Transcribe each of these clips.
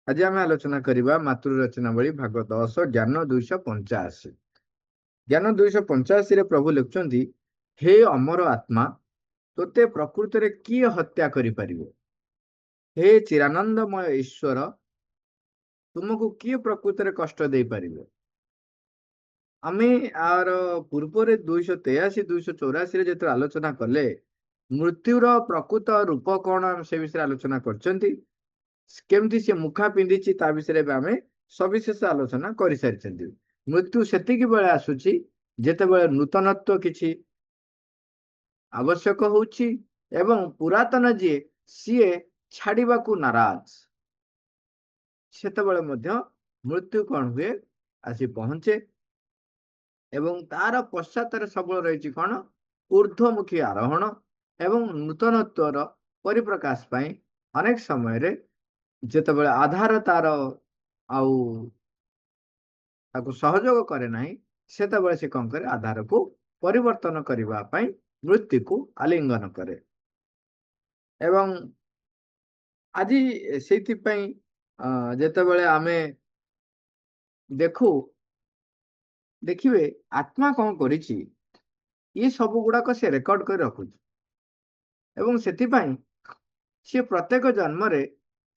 ଆଜି ଆମେ ଆଲୋଚନା କରିବା ମାତୃରଚନାବଳୀ ଭାଗ 10 ଜ୍ଞାନ 285। ଜ୍ଞାନ 285 ରେ ପ୍ରଭୁ ଲେଖୁଛନ୍ତି, ହେ ଅମର ଆତ୍ମା, ତୋତେ ପ୍ରକୃତରେ କିଏ ହତ୍ୟା କରିପାରିବ? ହେ ଚିରାନନ୍ଦମୟ ଈଶ୍ୱର, ତୁମକୁ କିଏ ପ୍ରକୃତରେ କଷ୍ଟ ଦେଇପାରିବ? ଆମେ ଆର ପୂର୍ବରେ 283 284 ରେ ଯେତେବେଳେ ଆଲୋଚନା କଲେ, ମୃତ୍ୟୁର ପ୍ରକୃତ ରୂପ କଣ ସେ ବିଷୟରେ ଆଲୋଚନା କରିଛନ୍ତି। କେମିତି ସେ ମୁଖା ପିନ୍ଧିଛି ତା ବିଷୟରେ ଏବେ ଆମେ ସବିଶେଷ ଆଲୋଚନା କରିସାରିଛନ୍ତି। ମୃତ୍ୟୁ ସେତିକି ବେଳେ ଆସୁଛି ଯେତେବେଳେ ନୂତନତ୍ୱ କିଛି ଆବଶ୍ୟକ ହଉଛି ଏବଂ ପୁରାତନ ଯିଏ ସିଏ ଛାଡିବାକୁ ନାରାଜ। ସେତେବେଳେ ମଧ୍ୟ ମୃତ୍ୟୁ କଣ ହୁଏ, ଆସି ପହଞ୍ଚେ ଏବଂ ତାର ପଶ୍ଚାତରେ ସବୁବେଳେ ରହିଛି କଣ, ଊର୍ଧ୍ୱମୁଖୀ ଆରୋହଣ ଏବଂ ନୂତନତ୍ୱର ପରିପ୍ରକାଶ ପାଇଁ ଅନେକ ସମୟରେ ଯେତେବେଳେ ଆଧାର ତାର ଆଉ ତାକୁ ସହଯୋଗ କରେ ନାହିଁ, ସେତେବେଳେ ସେ କଣ କରେ, ଆଧାରକୁ ପରିବର୍ତ୍ତନ କରିବା ପାଇଁ ମୃତ୍ୟୁକୁ ଆଲିଙ୍ଗନ କରେ। ଏବଂ ଆଜି ସେଇଥିପାଇଁ ଯେତେବେଳେ ଆମେ ଦେଖିବେ ଆତ୍ମା କଣ କରିଛି, ଇଏ ସବୁ ଗୁଡାକ ସେ ରେକର୍ଡ କରି ରଖୁଛି ଏବଂ ସେଥିପାଇଁ ସେ ପ୍ରତ୍ୟେକ ଜନ୍ମରେ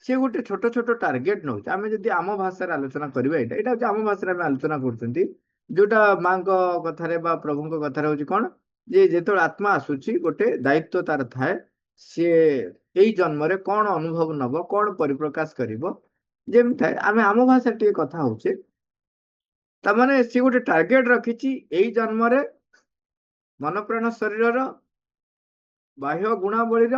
ସେ ଗୋଟେ ଛୋଟ ଛୋଟ ଟାର୍ଗେଟ ନଉଛି। ଆମେ ଯଦି ଆମ ଭାଷାରେ ଆଲୋଚନା କରିବା, ଏଇଟା ଏଇଟା ହଉଛି ଆମ ଭାଷାରେ ଆମେ ଆଲୋଚନା କରୁଛନ୍ତି, ଯୋଉଟା ମାଙ୍କ କଥାରେ ବା ପ୍ରଭୁଙ୍କ କଥାରେ ହଉଛି କଣ, ଯେ ଯେତେବେଳେ ଆତ୍ମା ଆସୁଛି ଗୋଟେ ଦାୟିତ୍ୱ ତାର ଥାଏ, ସିଏ ଏଇ ଜନ୍ମରେ କଣ ଅନୁଭବ ନବ, କଣ ପରିପ୍ରକାଶ କରିବ, ଯେମିତି ଥାଏ। ଆମେ ଆମ ଭାଷାରେ ଟିକେ କଥା ହଉଛେ, ତାମାନେ ସିଏ ଗୋଟେ ଟାର୍ଗେଟ ରଖିଛି ଏଇ ଜନ୍ମରେ ମନପ୍ରାଣ ଶରୀରର ବାହ୍ୟ ଗୁଣାବଳୀର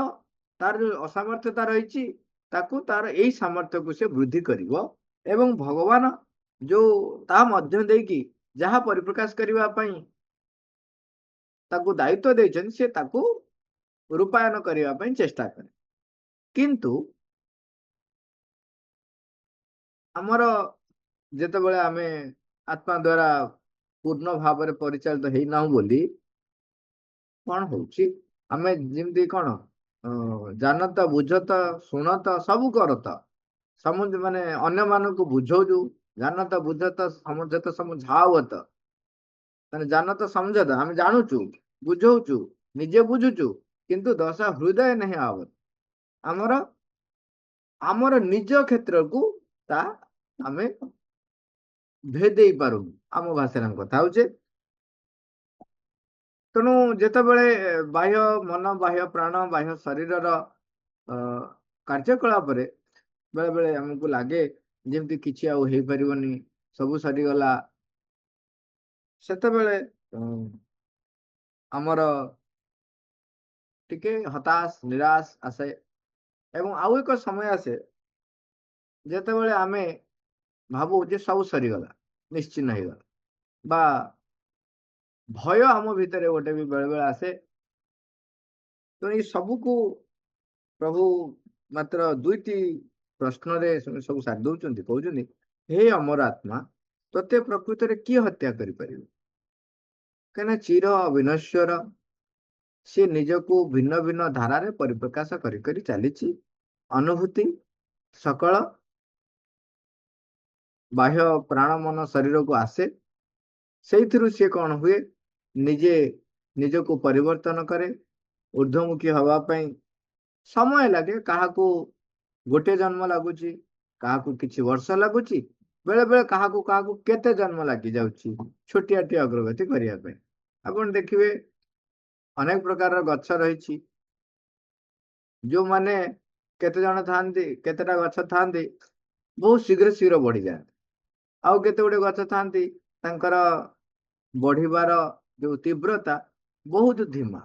ତାର ଯୋଉ ଅସାମର୍ଥ୍ୟତା ରହିଛି, ତାକୁ ତାର ଏଇ ସାମର୍ଥ୍ୟକୁ ସେ ବୃଦ୍ଧି କରିବ ଏବଂ ଭଗବାନ ଯୋଉ ତା ମଧ୍ୟ ଦେଇକି ଯାହା ପରିପ୍ରକାଶ କରିବା ପାଇଁ ତାକୁ ଦାୟିତ୍ୱ ଦେଇଛନ୍ତି, ସେ ତାକୁ ରୂପାୟନ କରିବା ପାଇଁ ଚେଷ୍ଟା କରେ। କିନ୍ତୁ ଆମର ଯେତେବେଳେ ଆମେ ଆତ୍ମା ଦ୍ୱାରା ପୂର୍ଣ୍ଣ ଭାବରେ ପରିଚାଳିତ ହେଇନାହୁଁ ବୋଲି କଣ ହଉଛି, ଆମେ ଯେମିତି କଣ ଜାନତ ବୁଝତ ଶୁଣତ ସବୁ କରତ ମାନେ ଅନ୍ୟମାନଙ୍କୁ ବୁଝଉଛୁ, ଜାନତ ବୁଝତ ସମଝତ ସମଝାୱତ, ମାନେ ଜାନତ ସମଝତ ଆମେ ଜାଣୁଛୁ, ବୁଝଉଛୁ, ନିଜେ ବୁଝୁଛୁ, କିନ୍ତୁ ଦଶା ହୃଦୟ ନାହିଁ ଆବତ। ଆମର ଆମର ନିଜ କ୍ଷେତ୍ରକୁ ତା ଆମେ ଭେଦେଇ ପାରୁନୁ, ଆମ ଭାଷାରେ ଆମେ କଥା ହଉଛେ। ତେଣୁ ଯେତେବେଳେ ବାହ୍ୟ ମନ, ବାହ୍ୟ ପ୍ରାଣ, ବାହ୍ୟ ଶରୀରର କାର୍ଯ୍ୟକଳାପରେ ବେଳେ ବେଳେ ଆମକୁ ଲାଗେ ଯେମିତି କିଛି ଆଉ ହେଇପାରିବନି, ସବୁ ସରିଗଲା, ସେତେବେଳେ ଆମର ଟିକେ ହତାଶ ନିରାଶ ଆସେ ଏବଂ ଆଉ ଏକ ସମୟ ଆସେ ଯେତେବେଳେ ଆମେ ଭାବୁ ଯେ ସବୁ ସରିଗଲା, ନିଶ୍ଚିନ୍ନ ହେଇଗଲା, ବା ଭୟ ଆମ ଭିତରେ ଗୋଟେ ବି ବେଳେ ବେଳେ ଆସେ। ତେଣୁ ଏଇ ସବୁକୁ ପ୍ରଭୁ ମାତ୍ର ଦୁଇଟି ପ୍ରଶ୍ନରେ ସବୁ ସାରି ଦଉଛନ୍ତି, କହୁଛନ୍ତି, ହେ ଅମର ଆତ୍ମା, ତୋତେ ପ୍ରକୃତରେ କିଏ ହତ୍ୟା କରିପାରିବ? କାହିଁକିନା ଚିର ଅବିନଶ୍ୱର ସେ ନିଜକୁ ଭିନ୍ନ ଭିନ୍ନ ଧାରାରେ ପରିପ୍ରକାଶ କରି କରି ଚାଲିଛି। ଅନୁଭୂତି ସକଳ ବାହ୍ୟ ପ୍ରାଣ ମନ ଶରୀରକୁ ଆସେ, ସେଇଥିରୁ ସିଏ କଣ ହୁଏ, ନିଜେ ନିଜକୁ ପରିବର୍ତ୍ତନ କରେ। ଊର୍ଦ୍ଧ୍ୱମୁଖୀ ହବା ପାଇଁ ସମୟ ଲାଗେ, କାହାକୁ ଗୋଟିଏ ଜନ୍ମ ଲାଗୁଛି, କାହାକୁ କିଛି ବର୍ଷ ଲାଗୁଛି, ବେଳେ ବେଳେ କାହାକୁ କାହାକୁ କେତେ ଜନ୍ମ ଲାଗି ଯାଉଛି ଛୋଟିଆଟି ଅଗ୍ରଗତି କରିବା ପାଇଁ। ଆପଣ ଦେଖିବେ ଅନେକ ପ୍ରକାରର ଗଛ ରହିଛି, ଯୋଉମାନେ କେତେ ଜଣ ଥାଆନ୍ତି, କେତେଟା ଗଛ ଥାଆନ୍ତି ବହୁତ ଶୀଘ୍ର ଶୀଘ୍ର ବଢିଯାଆନ୍ତି, ଆଉ କେତେ ଗୁଡେ ଗଛ ଥାଆନ୍ତି ତାଙ୍କର ବଢିବାର ଯୋଉ ତୀବ୍ରତା ବହୁତ ଧିମା।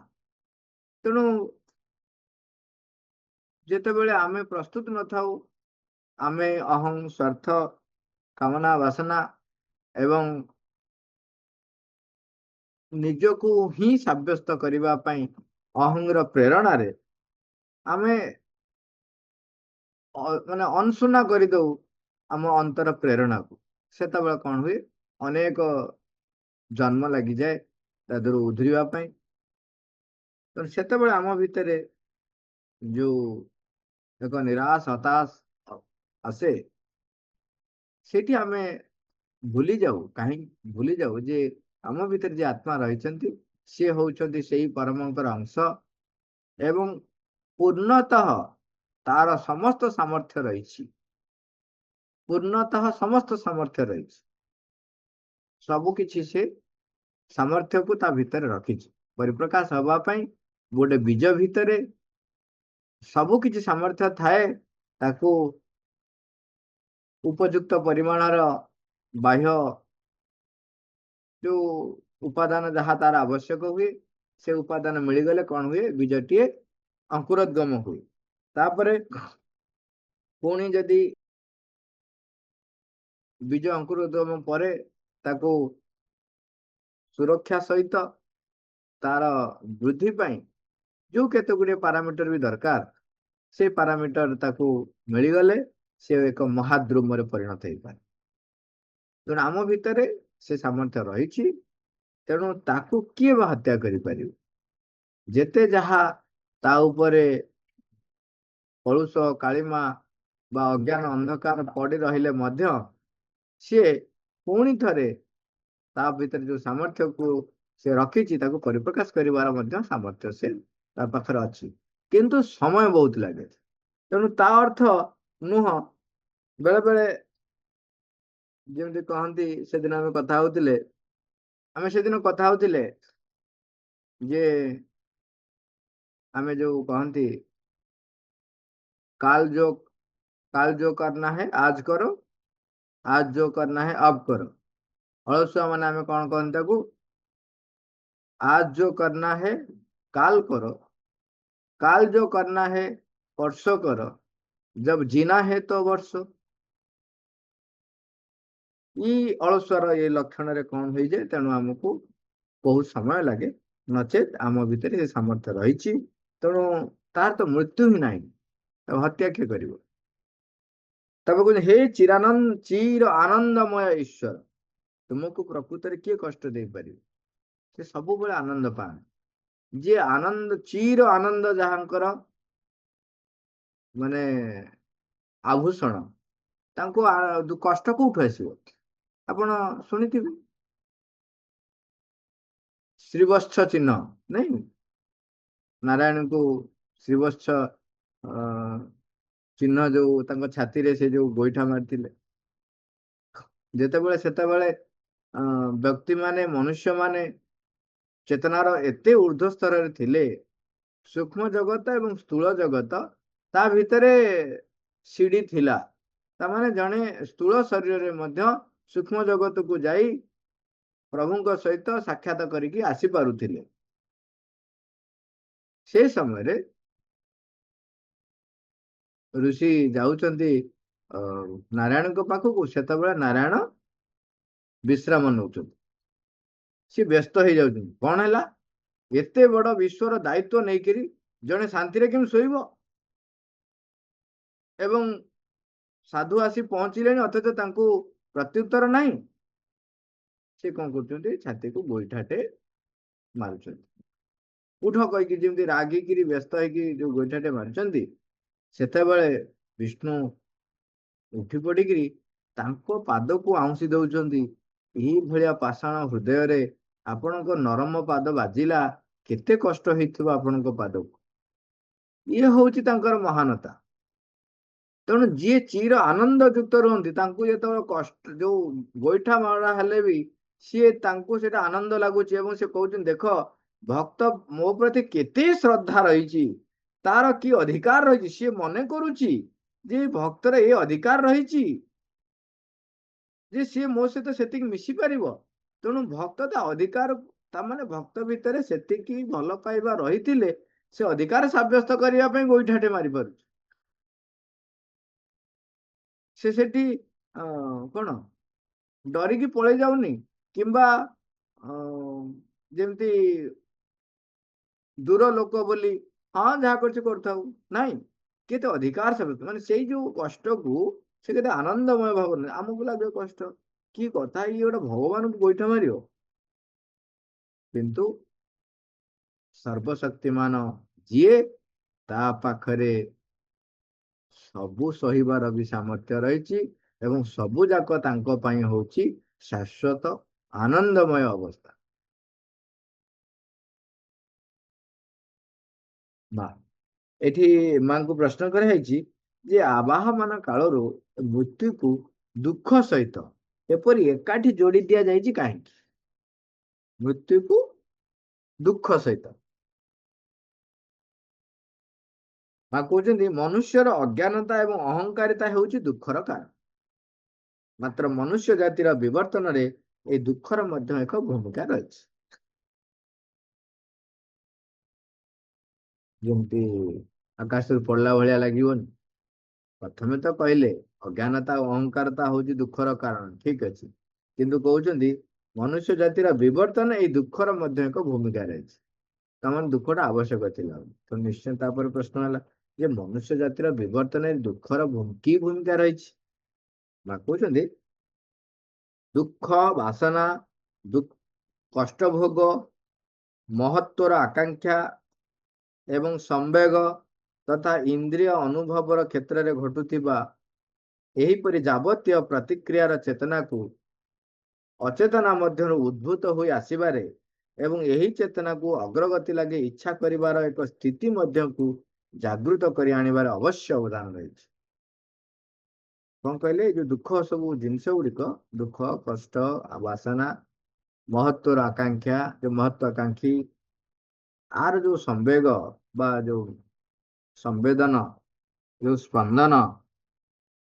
ତେଣୁ ଯେତେବେଳେ ଆମେ ପ୍ରସ୍ତୁତ ନଥାଉ, ଆମେ ଅହଂ, ସ୍ୱାର୍ଥ, କାମନା, ବାସନା ଏବଂ ନିଜକୁ ହିଁ ସାବ୍ୟସ୍ତ କରିବା ପାଇଁ ଅହଂର ପ୍ରେରଣାରେ ଆମେ ମାନେ ଅନଶୁନା କରିଦଉ ଆମ ଅନ୍ତର ପ୍ରେରଣାକୁ। ସେତେବେଳେ କଣ ହୁଏ, ଅନେକ ଜନ୍ମ ଲାଗିଯାଏ ତା ଦେହରୁ ଉଧୁରିବା ପାଇଁ। ତେଣୁ ସେତେବେଳେ ଆମ ଭିତରେ ଯୋଉ ଏକ ନିରାଶ ହତାଶ ଆସେ, ସେଠି ଆମେ ଭୁଲି ଯାଉ, କାହିଁକି ଭୁଲି ଯାଉ ଯେ ଆମ ଭିତରେ ଯେ ଆତ୍ମା ରହିଛନ୍ତି ସିଏ ହଉଛନ୍ତି ସେଇ ପରମଙ୍କର ଅଂଶ ଏବଂ ପୂର୍ଣ୍ଣତଃ ତାର ସମସ୍ତ ସାମର୍ଥ୍ୟ ରହିଛି। ପୂର୍ଣ୍ଣତଃ ସମସ୍ତ ସାମର୍ଥ୍ୟ ରହିଛି। ସବୁ କିଛି ସେ ସାମର୍ଥ୍ୟକୁ ତା ଭିତରେ ରଖିଛି। ପରିପ୍ରକାଶ ହବା ପାଇଁ ଗୋଟେ ବୀଜ ଭିତରେ ସବୁ କିଛି ସାମର୍ଥ୍ୟ ଥାଏ। ତାକୁ ଉପଯୁକ୍ତ ପରିମାଣର ବାହ୍ୟ ଯୋଉ ଉପାଦାନ ଯାହା ତାର ଆବଶ୍ୟକ ହୁଏ, ସେ ଉପାଦାନ ମିଳିଗଲେ କଣ ହୁଏ, ବୀଜଟିଏ ଅଙ୍କୁରୋଦ୍ଗମ ହୁଏ। ତାପରେ ପୁଣି ଯଦି ବୀଜ ଅଙ୍କୁରୋଦ୍ଗମ ପରେ ତାକୁ ସୁରକ୍ଷା ସହିତ ତାର ବୃଦ୍ଧି ପାଇଁ ଯୋଉ କେତେ ଗୁଡିଏ ପାରାମିଟର ବି ଦରକାର, ସେ ପାରାମିଟର ତାକୁ ମିଳିଗଲେ ସେ ଏକ ମହାଦ୍ରୁମରେ ପରିଣତ ହେଇପାରେ। ତେଣୁ ଆମ ଭିତରେ ସେ ସାମର୍ଥ୍ୟ ରହିଛି। ତେଣୁ ତାକୁ କିଏ ବା ହତ୍ୟା କରିପାରିବ? ଯେତେ ଯାହା ତା ଉପରେ କଳୁଷ କାଳିମା ବା ଅଜ୍ଞାନ ଅନ୍ଧକାର ପଡି ରହିଲେ ମଧ୍ୟ ସିଏ ପୁଣି ଥରେ ତା ଭିତରେ ଯୋଉ ସାମର୍ଥ୍ୟକୁ ସେ ରଖିଛି ତାକୁ ପରିପ୍ରକାଶ କରିବାର ମଧ୍ୟ ସାମର୍ଥ୍ୟ ସେ ତା ପାଖରେ ଅଛି। କିନ୍ତୁ ସମୟ ବହୁତ ଲାଗେ। ତେଣୁ ତା ଅର୍ଥ ନୁହଁ, ବେଳେ ବେଳେ ଯେମିତି କହନ୍ତି, ସେଦିନ ସେଦିନ କଥା ହଉଥିଲେ ଯେ ଆମେ ଯୋଉ କହନ୍ତି काल जो करना है आज करो, आज जो करना है अब करो। ଅଳସୁଆ ମାନେ ଆମେ କଣ କହନ୍ତି ତାକୁ, आज जो करना है काल करो, काल जो करना है परसों करो, जब जीना है तो ବର୍ଷ। ଏଇ ଅଳସୁଆର ଏ ଲକ୍ଷଣରେ କଣ ହେଇଯାଏ, ତେଣୁ ଆମକୁ ବହୁତ ସମୟ ଲାଗେ। ନଚେତ୍ ଆମ ଭିତରେ ଏ ସାମର୍ଥ୍ୟ ରହିଛି। ତେଣୁ ତାର ତ ମୃତ୍ୟୁ ହିଁ ନାହିଁ, ତାକୁ ହତ୍ୟା କିଏ କରିବ? ତାପରେ କହୁଛନ୍ତି, ହେ ଚିର ଆନନ୍ଦମୟ ଈଶ୍ୱର, ତୁମକୁ ପ୍ରକୃତରେ କିଏ କଷ୍ଟ ଦେଇପାରିବ? ସେ ସବୁବେଳେ ଆନନ୍ଦ ପାଆନ୍ତି। ଯିଏ ଆନନ୍ଦ, ଚିର ଆନନ୍ଦ ଯାହାଙ୍କର ମାନେ ଆଭୂଷଣ, ତାଙ୍କୁ କଷ୍ଟ କୋଉଠୁ ଆସିବ? ଆପଣ ଶୁଣିଥିବେ ଶ୍ରୀବତ୍ସ ଚିହ୍ନ, ନାଇଁ? ନାରାୟଣଙ୍କୁ ଶ୍ରୀବତ୍ସ ଚିହ୍ନ ଯୋଉ ତାଙ୍କ ଛାତିରେ ସେ ଯୋଉ ଗୋଇଠା ମାରିଥିଲେ, ସେତେବେଳେ ବ୍ୟକ୍ତି ମାନେ, ମନୁଷ୍ୟ ମାନେ ଚେତନାର ଏତେ ଉର୍ଦ୍ଧ୍ୱ ସ୍ତରରେ ଥିଲେ, ସୂକ୍ଷ୍ମ ଜଗତ ଏବଂ ସ୍ଥୂଳ ଜଗତ ତା ଭିତରେ ସିଡି ଥିଲା। ତାମାନେ ଜଣେ ସ୍ଥୂଳ ଶରୀରରେ ମଧ୍ୟ ସୂକ୍ଷ୍ମ ଜଗତକୁ ଯାଇ ପ୍ରଭୁଙ୍କ ସହିତ ସାକ୍ଷାତ କରିକି ଆସିପାରୁଥିଲେ। ସେ ସମୟରେ ଋଷି ଯାଉଛନ୍ତି ନାରାୟଣଙ୍କ ପାଖକୁ, ସେତେବେଳେ ନାରାୟଣ ବିଶ୍ରାମ ନେଉଛନ୍ତି। ସେ ବ୍ୟସ୍ତ ହେଇଯାଉଛନ୍ତି, କଣ ହେଲା, ଏତେ ବଡ ବିଶ୍ୱର ଦାୟିତ୍ୱ ନେଇକିରି ଜଣେ ଶାନ୍ତିରେ କେମିତି ଶୋଇବ? ଏବଂ ସାଧୁ ଆସି ପହଞ୍ଚିଲେଣି, ଅଥଚ ତାଙ୍କୁ ପ୍ରତ୍ୟୁତ୍ତର ନାହିଁ। ସେ କଣ କରୁଛନ୍ତି, ଛାତିକୁ ଗୋଇଠାଟେ ମାରୁଛନ୍ତି। ଉଠ କହିକି, ଯେମିତି ରାଗିକିରି ବ୍ୟସ୍ତ ହେଇକି ଯୋଉ ଗୋଇଠାଟେ ମାରୁଛନ୍ତି, ସେତେବେଳେ ବିଷ୍ଣୁ ଉଠି ପଡିକିରି ତାଙ୍କ ପାଦକୁ ଆଉଁସି ଦଉଛନ୍ତି। ଏଇଭଳିଆ ପାଷାଣ ହୃଦୟରେ ଆପଣଙ୍କ ନରମ ପାଦ ବାଜିଲା, କେତେ କଷ୍ଟ ହେଇଥିବ ଆପଣଙ୍କ ପାଦକୁ। ଇଏ ହଉଛି ତାଙ୍କର ମହାନତା। ତେଣୁ ଯିଏ ଚିର ଆନନ୍ଦ ଯୁକ୍ତ ରୁହନ୍ତି, ତାଙ୍କୁ ଯେତେବେଳେ କଷ୍ଟ, ଯୋଉ ଗୋଇଠା ମାରା ହେଲେ ବି ତାଙ୍କୁ ସେଇଟା ଆନନ୍ଦ ଲାଗୁଛି। ଏବଂ ସେ କହୁଛନ୍ତି, ଦେଖ ଭକ୍ତ ମୋ ପ୍ରତି କେତେ ଶ୍ରଦ୍ଧା ରହିଛି, ତାର କି ଅଧିକାର ରହିଛି। ସିଏ ମନେ କରୁଛି ଯେ ଭକ୍ତର ଏ ଅଧିକାର ରହିଛି ଯେ ସିଏ ମୋ ସହିତ ସେତିକି ମିଶି ପାରିବ। ତେଣୁ ଭକ୍ତ ତା ଅଧିକାର, ତାମାନେ ଭକ୍ତ ଭିତରେ ସେତିକି ଭଲ ପାଇବା ରହିଥିଲେ ସେ ଅଧିକାର ସାବ୍ୟସ୍ତ କରିବା ପାଇଁ ଗୋଇଠାଟେ ମାରି ପାରୁଛି। ସେ ସେଠି କଣ ଡରିକି ପଳେଇ ଯାଉନି, କିମ୍ବା ଯେମିତି ଦୂର ଲୋକ ବୋଲି ହଁ ଯାହା କରୁଛି କରୁଥାଉ, ନାଇଁ। କେତେ ଅଧିକାର ସାବ୍ୟସ୍ତ, ମାନେ ସେଇ ଯୋଉ କଷ୍ଟକୁ ସେ କେତେ ଆନନ୍ଦମୟ ଭାବରେ, ଆମକୁ ଲାଗେ କଷ୍ଟ, କି କଥା, ଇଏ ଗୋଟେ ଭଗବାନଙ୍କୁ ଗୋଇଠା ମାରିବ। କିନ୍ତୁ ସର୍ବଶକ୍ତିମାନ ଯିଏ, ତା ପାଖରେ ସବୁ ସହିବାର ବି ସାମର୍ଥ୍ୟ ରହିଛି। ଏବଂ ସବୁ ଯାକ ତାଙ୍କ ପାଇଁ ହଉଛି ଶାଶ୍ୱତ ଆନନ୍ଦମୟ ଅବସ୍ଥା। ବା ଏଠି ମାଙ୍କୁ ପ୍ରଶ୍ନ କରାଯାଇଛି ଯେ ଆବାହମାନ କାଳରୁ ମୃତ୍ୟୁକୁ ଦୁଃଖ ସହିତ ଏପରି ଏକାଠି ଯୋଡି ଦିଆଯାଇଛି କାହିଁକି? ମୃତ୍ୟୁକୁ ଦୁଃଖ ସହିତ ମା କହୁଛନ୍ତି ମନୁଷ୍ୟର ଅଜ୍ଞାନତା ଏବଂ ଅହଙ୍କାରିତା ହେଉଛି ଦୁଃଖର କାରଣ। ମାତ୍ର ମନୁଷ୍ୟ ଜାତିର ବିବର୍ତ୍ତନରେ ଏହି ଦୁଃଖର ମଧ୍ୟ ଏକ ଭୂମିକା ରହିଛି। ଯେମିତି ଆକାଶରୁ ପଡିଲା ଭଳିଆ ଲାଗିବନି। ପ୍ରଥମେ ତ କହିଲେ ଅଜ୍ଞାନତା ଓ ଅହଙ୍କାରତା ହଉଛି ଦୁଃଖର କାରଣ, ଠିକ ଅଛି, କିନ୍ତୁ କହୁଛନ୍ତି ମନୁଷ୍ୟ ଜାତିର ବିବର୍ତ୍ତନ ଏଇ ଦୁଃଖର ମଧ୍ୟ ଏକ ଭୂମିକା ରହିଛି। ତାମାନେ ଦୁଃଖଟା ଆବଶ୍ୟକ ଥିଲା। ତ ନିଶ୍ଚୟ ତାପରେ ପ୍ରଶ୍ନ ହେଲା ଯେ ମନୁଷ୍ୟ ଜାତିର ବିବର୍ତ୍ତନରେ ଦୁଃଖର କି ଭୂମିକା ରହିଛି? ମା କହୁଛନ୍ତି ଦୁଃଖ ବାସନା, କଷ୍ଟ ଭୋଗ, ମହତ୍ଵର ଆକାଂକ୍ଷା ଏବଂ ସମ୍ବେଗ ତଥା ଇନ୍ଦ୍ରିୟ ଅନୁଭବର କ୍ଷେତ୍ରରେ ଘଟୁଥିବା ଏହିପରି ଯାବତୀୟ ପ୍ରତିକ୍ରିୟାର ଚେତନାକୁ ଅଚେତନା ମଧ୍ୟରୁ ଉଦ୍ଭୂତ ହୋଇ ଆସିବାରେ ଏବଂ ଏହି ଚେତନାକୁ ଅଗ୍ରଗତି ଲାଗି ଇଚ୍ଛା କରିବାର ଏକ ସ୍ଥିତି ମଧ୍ୟକୁ ଜାଗୃତ କରି ଆଣିବାରେ ଅବଶ୍ୟ ଅବଦାନ ରହିଛି। କଣ କହିଲେ? ଏ ଯୋଉ ଦୁଃଖ ସବୁ ଜିନିଷ ଗୁଡିକ, ଦୁଃଖ, କଷ୍ଟ, ବାସନା, ମହତ୍ଵର ଆକାଂକ୍ଷା, ଯୋଉ ମହତ୍ଵାକାଂକ୍ଷୀ, ଆର ଯୋଉ ସମ୍ବେଗ ବା ଯୋଉ ସମ୍ବେଦନ, ଯୋଉ ସ୍ପନ୍ଦନ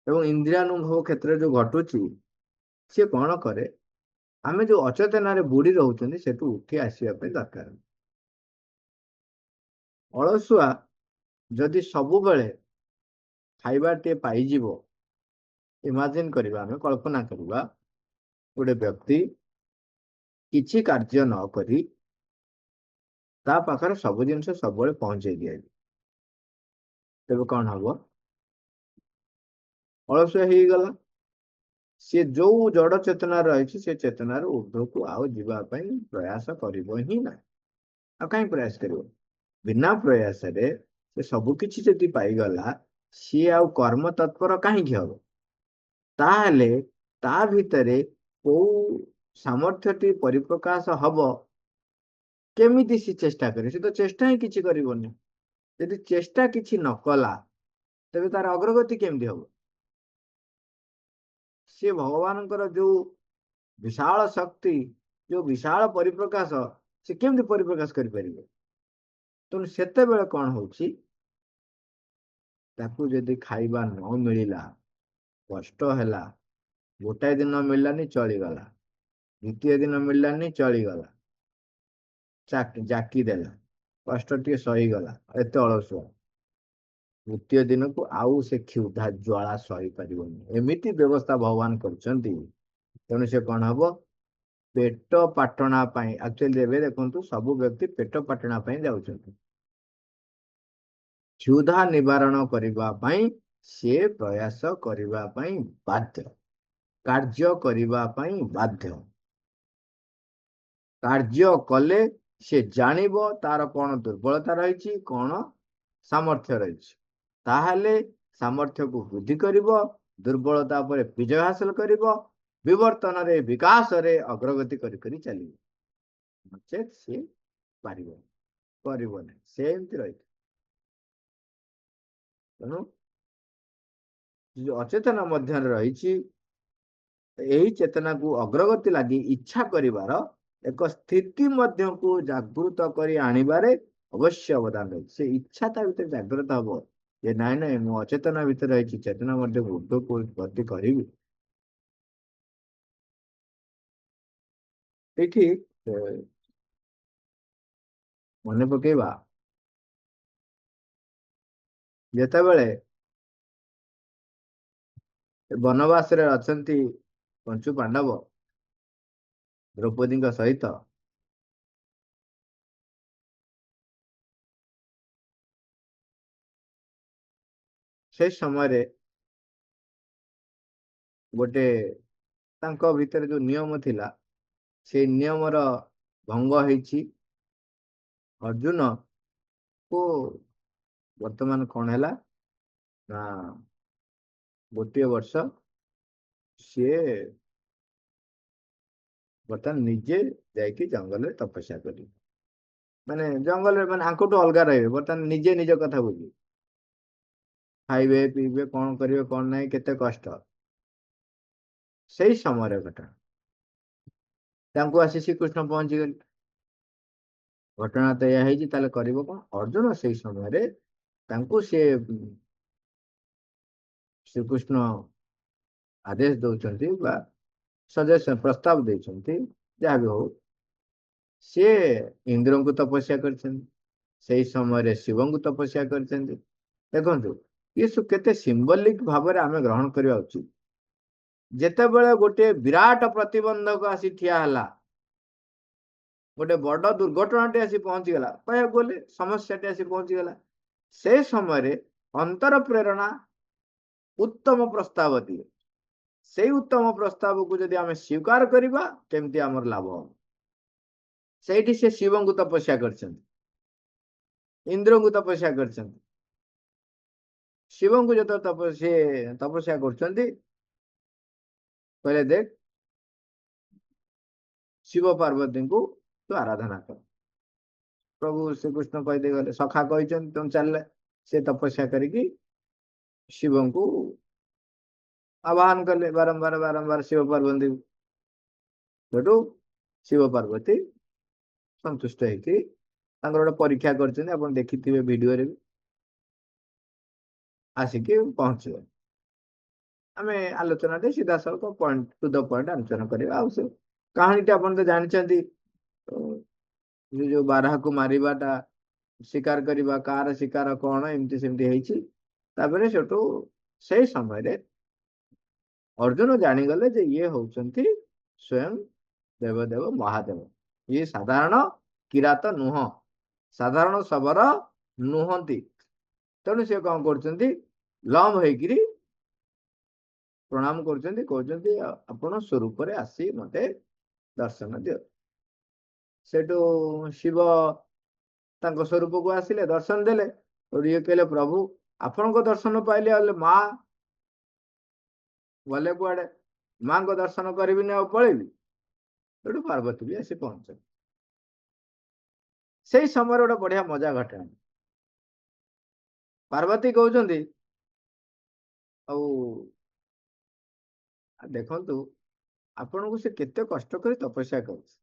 ଏବଂ ଇନ୍ଦ୍ରିୟାନୁଭବ କ୍ଷେତ୍ରରେ ଯୋଉ ଘଟୁଛି, ସିଏ କଣ କରେ? ଆମେ ଯୋଉ ଅଚେତନାରେ ବୁଡି ରହୁଛନ୍ତି ସେଠୁ ଉଠି ଆସିବା ପାଇଁ ଦରକାର। ଅଳସୁଆ ଯଦି ସବୁବେଳେ ଖାଇବାଟିଏ ପାଇଯିବ, ଇମାଜିନ କରିବା, ଆମେ କଳ୍ପନା କରିବା ଗୋଟେ ବ୍ୟକ୍ତି କିଛି କାର୍ଯ୍ୟ ନ କରି ତା ପାଖରେ ସବୁ ଜିନିଷ ସବୁବେଳେ ପହଞ୍ଚେଇ ଦିଆଯିବ, ତେବେ କଣ ହବ? ଅଳସୁଆ ହେଇଗଲା। ସିଏ ଯୋଉ ଜଡ ଚେତନା ରହିଛି ସେ ଚେତନାର ঊର୍ଧ୍ୱକୁ ଆଉ ଯିବା ପାଇଁ ପ୍ରୟାସ କରିବ ହିଁ ନାହିଁ। ଆଉ କାହିଁ ପ୍ରୟାସ କରିବ? ବିନା ପ୍ରୟାସରେ ସେ ସବୁ କିଛି ଯଦି ପାଇଗଲା, ସିଏ ଆଉ କର୍ମ ତତ୍ପର କାହିଁକି ହବ? ତାହେଲେ ତା ଭିତରେ କୋଉ ସାମର୍ଥ୍ୟଟି ପରିପ୍ରକାଶ ହବ? କେମିତି ସେ ଚେଷ୍ଟା କରେ? ସେ ତ ଚେଷ୍ଟା ହିଁ କିଛି କରିବନି। ଯଦି ଚେଷ୍ଟା କିଛି ନ କଲା, ତେବେ ତାର ଅଗ୍ରଗତି କେମିତି ହବ? ସେ ଭଗବାନଙ୍କର ଯୋଉ ବିଶାଳ ଶକ୍ତି, ଯୋଉ ବିଶାଳ ପରିପ୍ରକାଶ, ସେ କେମିତି ପରିପ୍ରକାଶ କରିପାରିବେ? ତେଣୁ ସେତେବେଳେ କଣ ହଉଛି? ତାକୁ ଯଦି ଖାଇବା ନ ମିଳିଲା, କଷ୍ଟ ହେଲା, ଗୋଟାଏ ଦିନ ମିଳିଲାନି ଚଳିଗଲା, ଦ୍ୱିତୀୟ ଦିନ ମିଳିଲାନି ଚଳିଗଲା, ଜାକି ଦେଲା, କଷ୍ଟ ଟିକେ ସହିଗଲା, ଏତେ ଅଳସୁଆ, ତୃତୀୟ ଦିନକୁ ଆଉ ସେ କ୍ଷୁଧା ଜ୍ୱାଳା ସହିପାରିବନି। ଏମିତି ବ୍ୟବସ୍ଥା ଭଗବାନ କରିଛନ୍ତି। ତେଣୁ ସେ କଣ ହବ? ପେଟ ପାଟଣା ପାଇଁ, ଆକ୍ଚୁଆଲି ଏବେ ଦେଖନ୍ତୁ ସବୁ ବ୍ୟକ୍ତି ପେଟ ପାଟଣା ପାଇଁ ଯାଉଛନ୍ତି। କ୍ଷୁଧା ନିବାରଣ କରିବା ପାଇଁ ସେ ପ୍ରୟାସ କରିବା ପାଇଁ ବାଧ୍ୟ, କାର୍ଯ୍ୟ କରିବା ପାଇଁ ବାଧ୍ୟ। କାର୍ଯ୍ୟ କଲେ ସେ ଜାଣିବ ତାର କଣ ଦୁର୍ବଳତା ରହିଛି, କଣ ସାମର୍ଥ୍ୟ ରହିଛି। ତାହେଲେ ସାମର୍ଥ୍ୟକୁ ବୃଦ୍ଧି କରିବ, ଦୁର୍ବଳତା ଉପରେ ବିଜୟ ହାସଲ କରିବ, ବିବର୍ତ୍ତନରେ ବିକାଶରେ ଅଗ୍ରଗତି କରି କରି ଚାଲିବ। ନଚେତ୍ ସେ ପାରିବ କରିବ ନାହିଁ, ସେମିତି ରହିବ। ତେଣୁ ଯୋଉ ଅଚେତନ ମଧ୍ୟରେ ରହିଛି, ଏହି ଚେତନାକୁ ଅଗ୍ରଗତି ଲାଗି ଇଚ୍ଛା କରିବାର ଏକ ସ୍ଥିତି ମଧ୍ୟକୁ ଜାଗୃତ କରି ଆଣିବାରେ ଅବଶ୍ୟ ଅବଦାନ ରହିଛି। ସେ ଇଚ୍ଛା ତା ଭିତରେ ଜାଗ୍ରତ ହବ ଯେ ନାଇଁ ନାଇଁ, ମୁଁ ଅଚେତନା ଭିତରେ ରହିଛି, ଚେତନା ମଧ୍ୟ ଊର୍ଦ୍ଧ୍ୱକୁ ଗତି କରିବି। ଏଇଠି ମନେ ପକେଇବା, ଯେତେବେଳେ ବନବାସରେ ଅଛନ୍ତି ପଞ୍ଚୁ ପାଣ୍ଡବ ଦ୍ରୌପଦୀଙ୍କ ସହିତ, ସେ ସମୟରେ ଗୋଟେ ତାଙ୍କ ଭିତରେ ଯୋଉ ନିୟମ ଥିଲା, ସେଇ ନିୟମର ଭଙ୍ଗ ହେଇଛି। ଅର୍ଜୁନ କୁ ବର୍ତ୍ତମାନ କଣ ହେଲା ନା, ଗୋଟିଏ ବର୍ଷ ସିଏ ବର୍ତ୍ତମାନ ନିଜେ ଯାଇକି ଜଙ୍ଗଲରେ ତପସ୍ୟା କରିବେ। ମାନେ ଜଙ୍ଗଲରେ ମାନେ ଆଙ୍କଠୁ ଅଲଗା ରହିବେ, ବର୍ତ୍ତମାନ ନିଜେ ନିଜ କଥା ବୁଝିବେ। ଖାଇବେ ପିଇବେ କଣ କରିବେ କଣ ନାହିଁ କେତେ କଷ୍ଟ। ସେଇ ସମୟରେ ଘଟଣା ତାଙ୍କୁ ଆସି ଶ୍ରୀକୃଷ୍ଣ ପହଞ୍ଚିଗଲେ। ଘଟଣା ତ ଏଇଆ ହେଇଛି, ତାହେଲେ କରିବ କଣ? ଅର୍ଜୁନ ସେଇ ସମୟରେ ତାଙ୍କୁ ସେ ଶ୍ରୀକୃଷ୍ଣ ଆଦେଶ ଦଉଛନ୍ତି ବା ସଜେସନ ପ୍ରସ୍ତାବ ଦେଇଛନ୍ତି, ଯାହା ବି ହଉ ସିଏ ଇନ୍ଦ୍ରଙ୍କୁ ତପସ୍ୟା କରିଛନ୍ତି, ସେଇ ସମୟରେ ଶିବଙ୍କୁ ତପସ୍ୟା କରିଛନ୍ତି। ଦେଖନ୍ତୁ ଇଏ କେତେ ସିମ୍ବଲିକ ଭାବରେ ଆମେ ଗ୍ରହଣ କରିବା ଉଚିତ। ଯେତେବେଳେ ଗୋଟେ ବିରାଟ ପ୍ରତିବନ୍ଧକ ଆସି ଠିଆ ହେଲା, ଗୋଟେ ବଡ ଦୁର୍ଘଟଣାଟି ଆସି ପହଞ୍ଚିଗଲା, କହିବାକୁ ଗଲେ ସମସ୍ୟାଟି ଆସି ପହଞ୍ଚିଗଲା, ସେ ସମୟରେ ଅନ୍ତର ପ୍ରେରଣା ଉତ୍ତମ ପ୍ରସ୍ତାବ ଦିଏ। ସେଇ ଉତ୍ତମ ପ୍ରସ୍ତାବକୁ ଯଦି ଆମେ ସ୍ୱୀକାର କରିବା, କେମିତି ଆମର ଲାଭ ହବ? ସେଇଠି ସେ ଶିବଙ୍କୁ ତପସ୍ୟା କରିଛନ୍ତି, ଇନ୍ଦ୍ରଙ୍କୁ ତପସ୍ୟା କରିଛନ୍ତି। ଶିବଙ୍କୁ ଯେତେବେଳେ ତପସ୍ୟା କରୁଛନ୍ତି, କହିଲେ ଦେଖ ଶିବ ପାର୍ବତୀଙ୍କୁ ତୁ ଆରାଧନା କର। ପ୍ରଭୁ ଶ୍ରୀକୃଷ୍ଣ କହିଦେଇ ଗଲେ, ସଖା କହିଛନ୍ତି ତମେ ଚାଲିଲେ। ସେ ତପସ୍ୟା କରିକି ଶିବଙ୍କୁ ଆବାହନ କଲେ ବାରମ୍ବାର ବାରମ୍ବାର ଶିବ ପାର୍ବତୀଙ୍କୁ। ସେଠୁ ଶିବ ପାର୍ବତୀ ସନ୍ତୁଷ୍ଟ ହେଇକି ତାଙ୍କର ଗୋଟେ ପରୀକ୍ଷା କରିଛନ୍ତି, ଆପଣ ଦେଖିଥିବେ ଭିଡିଓରେ ବି, ଆସିକି ପହଞ୍ଚିବେ। ଆମେ ଆଲୋଚନାଟେ ସିଧାସଳଖ ପଏଣ୍ଟ ଟୁ ଦ ପଏଣ୍ଟ ଆଲୋଚନା କରିବା। ଆଉ ସେ କାହାଣୀଟି ଆପଣ ତ ଜାଣିଛନ୍ତି, ଯୋଉ ବାରାହକୁ ମାରିବାଟା, ଶିକାର କରିବା, କାହାର ଶିକାର କଣ, ଏମିତି ସେମିତି ହେଇଛି। ତାପରେ ସେଠୁ ସେଇ ସମୟରେ ଅର୍ଜୁନ ଜାଣିଗଲେ ଯେ ଇଏ ହଉଛନ୍ତି ସ୍ୱୟଂ ଦେବଦେବ ମହାଦେବ। ଇଏ ସାଧାରଣ କିରାତ ନୁହଁ, ସାଧାରଣ ଶବର ନୁହନ୍ତି। ତେଣୁ ସେ କଣ କରୁଛନ୍ତି, ଲମ୍ବ ହେଇକିରି ପ୍ରଣାମ କରୁଛନ୍ତି, କହୁଛନ୍ତି ଆପଣ ସ୍ୱରୂପରେ ଆସି ମତେ ଦର୍ଶନ ଦିଅ। ସେଠୁ ଶିବ ତାଙ୍କ ସ୍ୱରୂପକୁ ଆସିଲେ, ଦର୍ଶନ ଦେଲେ। ଇଏ କହିଲେ ପ୍ରଭୁ ଆପଣଙ୍କ ଦର୍ଶନ ପାଇଲେ ହେଲେ ମା ଗଲେ କୁଆଡେ, ମାଙ୍କ ଦର୍ଶନ କରିବିନି ଆଉ ପଳେଇବି। ସେଠୁ ପାର୍ବତୀ ବି ଆସି ପହଞ୍ଚନ୍ତି। ସେଇ ସମୟରେ ଗୋଟେ ବଢିଆ ମଜା ଘଟଣା। ପାର୍ବତୀ କହୁଛନ୍ତି ଆଉ ଦେଖନ୍ତୁ ଆପଣଙ୍କୁ ସେ କେତେ କଷ୍ଟ କରି ତପସ୍ୟା କରୁଛି,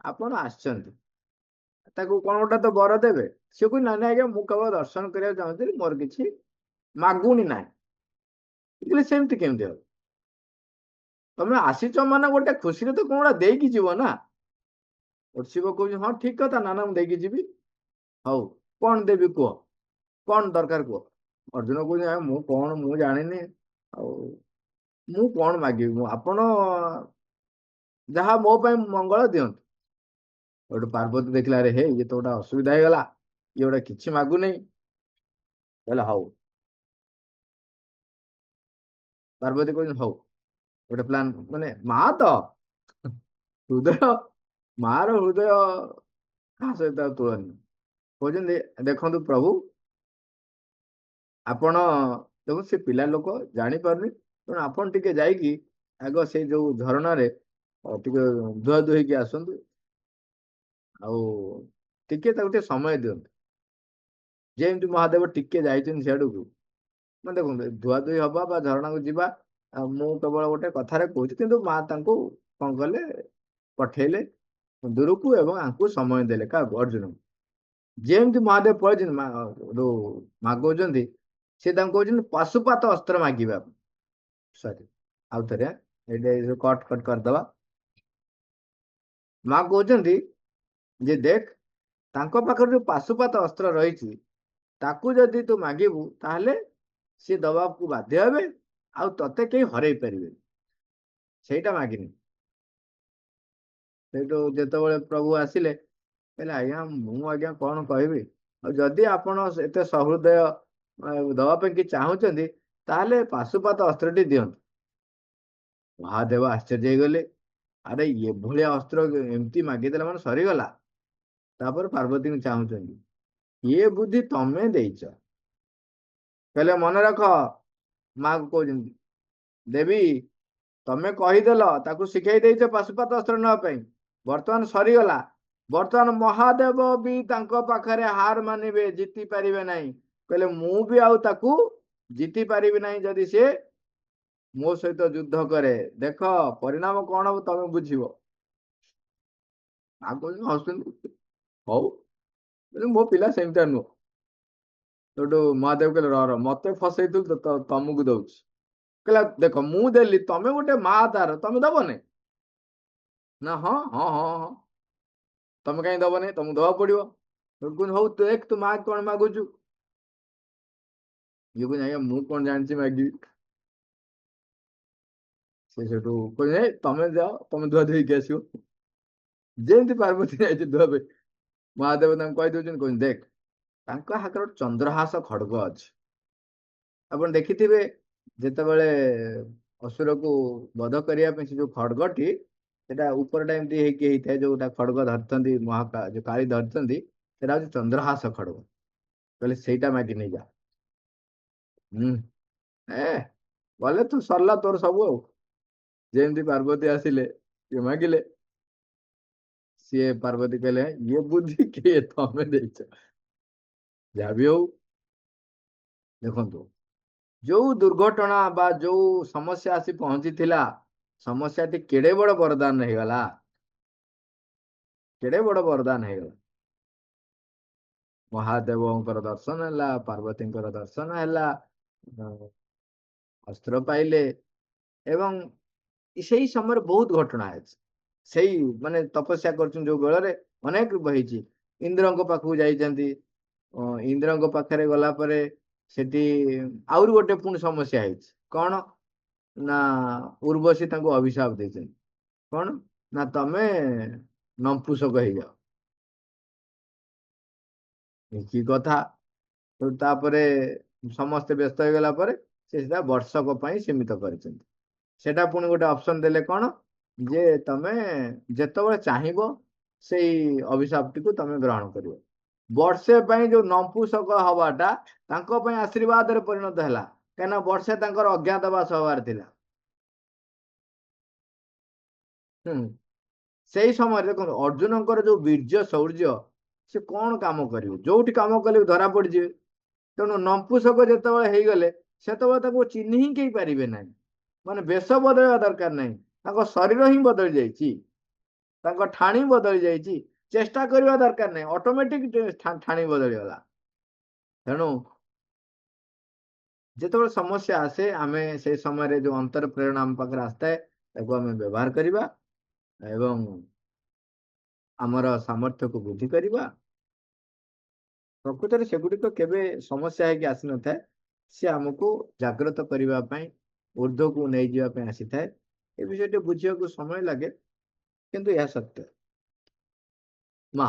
ଆପଣ ଆସିଛନ୍ତି, ତାକୁ କଣ ଗୋଟେ ତ ବର ଦେବେ। ସେ କହୁଛି ନାଇଁ ନାଇଁ ଆଜ୍ଞା, ମୁଁ କେବଳ ଦର୍ଶନ କରିବାକୁ ଚାହୁଁଥିଲି, ମୋର କିଛି ମାଗୁଣି ନାହିଁ। ସେମିତି କେମିତି ହବ? ତମେ ଆସିଛ ମାନେ ଗୋଟେ ଖୁସିରେ ତ କଣ ଗୋଟେ ଦେଇକି ଯିବ ନା। ଶିବ କହୁଛି ହଁ ଠିକ କଥା, ନା ନା ମୁଁ ଦେଇକି ଯିବି। ହଉ କଣ ଦେବି କୁହ, କଣ ଦରକାର କୁହ। ଅର୍ଜୁନ କହୁଛି ମୁଁ କଣ, ମୁଁ ଜାଣିନି, ଆଉ ମୁଁ କଣ ମାଗିବି, ମୁଁ ଆପଣ ଯାହା ମୋ ପାଇଁ ମଙ୍ଗଳ ଦିଅନ୍ତୁ। ଗୋଟେ ପାର୍ବତୀ ଦେଖିଲା, ଆରେ ହେ ଇଏ ତ ଗୋଟେ ଅସୁବିଧା ହେଇଗଲା, ଇଏ ଗୋଟେ କିଛି ମାଗୁନି। କହିଲା ହଉ। ପାର୍ବତୀ କହୁଛନ୍ତି ହଉ, ଗୋଟେ ପ୍ଲାନ, ମାନେ ମା ତ ହୃଦୟ, ମାର ହୃଦୟ କାହା ସହିତ ତୁଳନୀୟ। କହୁଛନ୍ତି ଦେଖନ୍ତୁ ପ୍ରଭୁ, ଆପଣ ଦେଖନ୍ତୁ ସେ ପିଲା ଲୋକ ଜାଣିପାରୁନି, ତେଣୁ ଆପଣ ଟିକେ ଯାଇକି ଆଗ ସେଇ ଯୋଉ ଝରଣାରେ ଟିକେ ଧୁଆ ଧୁଇ ହେଇକି ଆସନ୍ତୁ, ଆଉ ଟିକେ ତାକୁ ଟିକେ ସମୟ ଦିଅନ୍ତୁ। ଯେମିତି ମହାଦେବ ଟିକେ ଯାଇଛନ୍ତି ସିଆଡକୁ, ମାନେ ଦେଖନ୍ତୁ ଧୁଆ ଧୁଇ ହବା ବା ଝରଣାକୁ ଯିବା, ମୁଁ କେବଳ ଗୋଟେ କଥାରେ କହୁଛି, କିନ୍ତୁ ମା ତାଙ୍କୁ କଣ କଲେ, ପଠେଇଲେ ଦୂରକୁ ଏବଂ ଆଙ୍କୁ ସମୟ ଦେଲେ। କାହାକୁ? ଅର୍ଜୁନଙ୍କୁ। ଯେମିତି ମହାଦେବ ପଳେଇଛନ୍ତି, ମା କହୁଛନ୍ତି, ସେ ତାଙ୍କୁ କହୁଛନ୍ତି ପାଶୁପାତ ଅସ୍ତ୍ର ମାଗିବା। ସରି, ଆଉ ଥରେ ଏଇଟା କଟ କଟ କରିଦବା। ମା କହୁଛନ୍ତି ଯେ ଦେଖ, ତାଙ୍କ ପାଖରେ ଯୋଉ ପାଶୁପାତ ଅସ୍ତ୍ର ରହିଛି, ତାକୁ ଯଦି ତୁ ମାଗିବୁ ତାହେଲେ ସିଏ ଦବାକୁ ବାଧ୍ୟ ହେବେ, ଆଉ ତତେ କେହି ହରେଇ ପାରିବେନି। ସେଇଟା ମାଗିନି। ସେଇଠୁ ଯେତେବେଳେ ପ୍ରଭୁ ଆସିଲେ, କହିଲେ ଆଜ୍ଞା ମୁଁ ଆଜ୍ଞା କଣ କହିବି, ଆଉ ଯଦି ଆପଣ ଏତେ ସହୃଦୟ ଦବା ପାଇଁ କି ଚାହୁଁଛନ୍ତି, ତାହେଲେ ପାଶୁପାତ ଅସ୍ତ୍ରଟି ଦିଅନ୍ତୁ। ମହାଦେବ ଆଶ୍ଚର୍ଯ୍ୟ ହେଇଗଲେ, ଆରେ ଏଭଳିଆ ଅସ୍ତ୍ର ଏମିତି ମାଗିଦେଲା ମାନେ ସରିଗଲା। ତାପରେ ପାର୍ବତୀଙ୍କୁ ଚାହୁଁଛନ୍ତି, ଇଏ ବୁଦ୍ଧି ତମେ ଦେଇଛ। କହିଲେ ମନେ ରଖ, ମା କୁ କହୁଛନ୍ତି ଦେବୀ ତମେ କହିଦେଲ ତାକୁ ଶିଖେଇ ଦେଇଛ ପାଶୁପାତ ଅସ୍ତ୍ର ନେବା ପାଇଁ, ବର୍ତ୍ତମାନ ସରିଗଲା। ବର୍ତ୍ତମାନ ମହାଦେବ ବି ତାଙ୍କ ପାଖରେ ହାର ମାନିବେ, ଜିତି ପାରିବେ ନାହିଁ। କହିଲେ ମୁଁ ବି ଆଉ ତାକୁ ଜିତି ପାରିବି ନାହିଁ ଯଦି ସେ ମୋ ସହିତ ଯୁଦ୍ଧ କରେ। ଦେଖ ପରିଣାମ କଣ ହବ ତମେ ବୁଝିବ। ଆଗ ହସୁଛନ୍ତି, ହଉ ମୋ ପିଲା ସେମିତିଆ ନୁହଁ। ସେଠୁ ମହାଦେବ କହିଲେ ରହ ମତେ ଫସେଇଥିଲୁ ତ ତମକୁ ଦଉଛି। କହିଲା ଦେଖ ମୁଁ ଦେଲି, ତମେ ଗୋଟେ ମା ତାର, ତମେ ଦବନି ନା? ହଁ ହଁ ହଁ ହଁ। ତମେ କାହିଁ ଦବନି? ତମକୁ ଦବାକୁ ପଡିବ। ହଉ ଦେଖ ତୁ ମା କଣ ମାଗୁଛୁ। ଇଏ କହୁଛି ଆଜ୍ଞା ମୁଁ କଣ ଜାଣିଛି ମାଗିବି। ସେ ସେଠୁ କହୁଛି ତମେ ଯାଅ, ତମେ ଧୁଆ ଧୋଇକି ଆସିବ। ଯେମିତି ପାର୍ବତୀ ଯାଇଛି ଧୁଆ ପାଇଁ, ମହାଦେବ ତାଙ୍କୁ କହିଦଉଛନ୍ତି, କହୁଛନ୍ତି ଦେଖ ତାଙ୍କ ହାତରେ ଗୋଟେ ଚନ୍ଦ୍ରହାସ ଖଡଗ ଅଛି। ଆପଣ ଦେଖିଥିବେ ଯେତେବେଳେ ଅସୁରକୁ ବଧ କରିବା ପାଇଁ ସେ ଯୋଉ ଖଡଗଟି, ସେଟା ଉପରଟା ଏମିତି ହେଇକି ହେଇଥାଏ, ଯୋଉଟା ଖଡଗ ଧରିଛନ୍ତି ଯୋଉ କାଳି ଧରିଛନ୍ତି, ସେଟା ହଉଛି ଚନ୍ଦ୍ରହାସ ଖଡଗ। କହିଲେ ସେଇଟା ମାଗି ନେଇଯା। ହୁଁ ଏ ଗଲେ ତୁ ସରିଲା ତୋର ସବୁ ଆଉ। ଯେମିତି ପାର୍ବତୀ ଆସିଲେ ସିଏ ମାଗିଲେ, ସିଏ ପାର୍ବତୀ କହିଲେ ଇଏ ବୁଦ୍ଧି କିଏ ତମେ ଦେଇଛ। ଯାହା ବି ହଉ ଦେଖନ୍ତୁ, ଯୋଉ ଦୁର୍ଘଟଣା ବା ଯୋଉ ସମସ୍ୟା ଆସି ପହଞ୍ଚିଥିଲା, ସମସ୍ୟାଟି କେଡେ ବଡ ବରଦାନ ହେଇଗଲା, କେଡେ ବଡ ବରଦାନ ହେଇଗଲା। ମହାଦେବଙ୍କର ଦର୍ଶନ ହେଲା, ପାର୍ବତୀଙ୍କର ଦର୍ଶନ ହେଲା, ଅସ୍ତ୍ର ପାଇଲେ। ଏବଂ ସେଇ ସମୟରେ ବହୁତ ଘଟଣା ଅଛି। ସେଇ ମାନେ ତପସ୍ୟା କରୁଛନ୍ତି ଯୋଉ ବେଳରେ ଅନେକ ରୂପ ହେଇଛି। ଇନ୍ଦ୍ରଙ୍କ ପାଖକୁ ଯାଇଛନ୍ତି, ଇନ୍ଦ୍ରଙ୍କ ପାଖରେ ଗଲା ପରେ ସେଠି ଆହୁରି ଗୋଟେ ପୁଣି ସମସ୍ୟା ହେଇଛି। କଣ ନା ଉର୍ବଶୀ ତାଙ୍କୁ ଅଭିଶାପ ଦେଇଛନ୍ତି। କଣ ନା ତମେ ନଂପୁସକ ହେଇଯାଅ। କି କଥା। ତାପରେ ସମସ୍ତେ ବ୍ୟସ୍ତ ହେଇଗଲା ପରେ ସେ ସେଟା ବର୍ଷକ ପାଇଁ ସୀମିତ କରିଛନ୍ତି। ସେଟା ପୁଣି ଗୋଟେ ଅପସନ ଦେଲେ କଣ, ଯେ ତମେ ଯେତେବେଳେ ଚାହିଁବ ସେଇ ଅଭିଶାପଟିକୁ ତମେ ଗ୍ରହଣ କରିବ। ବର୍ଷେ ପାଇଁ ଯୋଉ ନଂପୁସକ ହବାଟା ତାଙ୍କ ପାଇଁ ଆଶୀର୍ବାଦରେ ପରିଣତ ହେଲା, କାହିଁକିନା ବର୍ଷେ ତାଙ୍କର ଅଜ୍ଞାତବାସ ହବାର ଥିଲା। ହୁଁ ସେଇ ସମୟରେ ଦେଖନ୍ତୁ ଅର୍ଜୁନଙ୍କର ଯୋଉ ବୀର୍ଯ୍ୟ ଶୌର୍ଯ୍ୟ, ସେ କଣ କାମ କରିବେ, ଯୋଉଠି କାମ କଲେ ବି ଧରା ପଡିଯିବେ। ତେଣୁ ନଂପୁସକ ଯେତେବେଳେ ହେଇଗଲେ, ସେତେବେଳେ ତାକୁ ଚିହ୍ନି ହିଁ କେହି ପାରିବେ ନାହିଁ। ମାନେ ବେଶ ବଦଳିବା ଦରକାର ନାହିଁ, ତାଙ୍କ ଶରୀର ହିଁ ବଦଳି ଯାଇଛି, ତାଙ୍କ ଠାଣି ବଦଳି ଯାଇଛି। ଚେଷ୍ଟା କରିବା ଦରକାର ନାହିଁ, ଅଟୋମେଟିକ ଠାଣି ବଦଳିଗଲା। ତେଣୁ ଯେତେବେଳେ ସମସ୍ୟା ଆସେ, ଆମେ ସେଇ ସମୟରେ ଯୋଉ ଅନ୍ତର ପ୍ରେରଣା ଆମ ପାଖରେ ଆସିଥାଏ, ତାକୁ ଆମେ ବ୍ୟବହାର କରିବା ଏବଂ ଆମର ସାମର୍ଥ୍ୟକୁ ବୃଦ୍ଧି କରିବା। ପ୍ରକୃତରେ ସେଗୁଡିକ କେବେ ସମସ୍ୟା ହେଇକି ଆସିନଥାଏ, ସେ ଆମକୁ ଜାଗ୍ରତ କରିବା ପାଇଁ, ଉର୍ଦ୍ଧ୍ୱକୁ ନେଇଯିବା ପାଇଁ ଆସିଥାଏ। ଏ ବିଷୟଟି ବୁଝିବାକୁ ସମୟ ଲାଗେ, କିନ୍ତୁ ଏହା ସତ୍ୟ। ମା,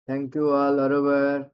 thank you all, Arubar.